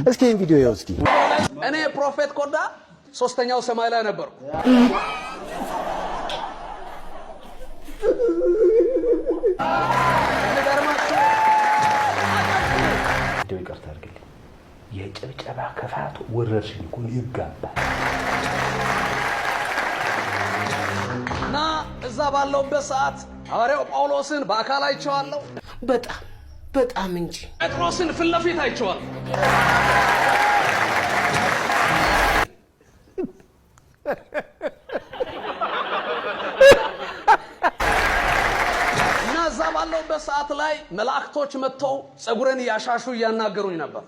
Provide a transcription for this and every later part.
እስኪ ይሄን ቪዲዮ ያው እስኪ እኔ ፕሮፌት ኮዳ ሶስተኛው ሰማይ ላይ ነበርኩ። ቪዲዮ ይቀርታ አድርግልኝ። የጭብጨባ ከፋቱ ወረርሽኝ እኮ ይጋባል። እና እዛ ባለውበት ሰዓት ሐዋርያው ጳውሎስን በአካል አይቼዋለሁ። በጣም እንጂ ጴጥሮስን ፊት ለፊት አይቼዋለሁ። እና እዛ ባለውበት ሰዓት ላይ መላእክቶች መጥተው ጸጉሬን እያሻሹ እያናገሩኝ ነበር።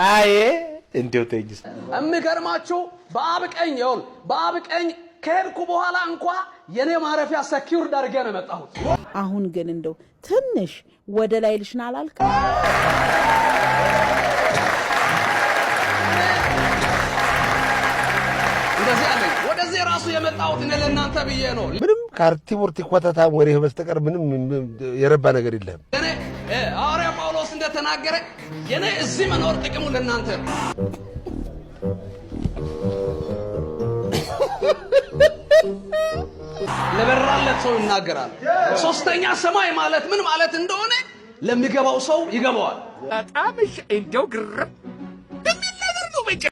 አይ እንደው ተይስ የሚገርማችሁ በአብ ቀኝ ከሄድኩ በኋላ እንኳ የኔ ማረፊያ ሰኪውርድ አድርጌ ነው የመጣሁት። አሁን ግን እንደው ትንሽ ወደ ላይ ልሽና አላልክ? እንደዚህ አለኝ። ወደዚህ ራሱ የመጣሁት እኔ ለእናንተ ብዬ ነው። ምንም ካርቲቦርቲ ኮተታ ወሬ በስተቀር ምንም የረባ ነገር የለም። እኔ ሐዋርያ ጳውሎስ እንደተናገረ የኔ እዚህ መኖር ጥቅሙ ለእናንተ ነው። ለበራለት ሰው ይናገራል። ሶስተኛ ሰማይ ማለት ምን ማለት እንደሆነ ለሚገባው ሰው ይገባዋል። በጣም እንደው ግርም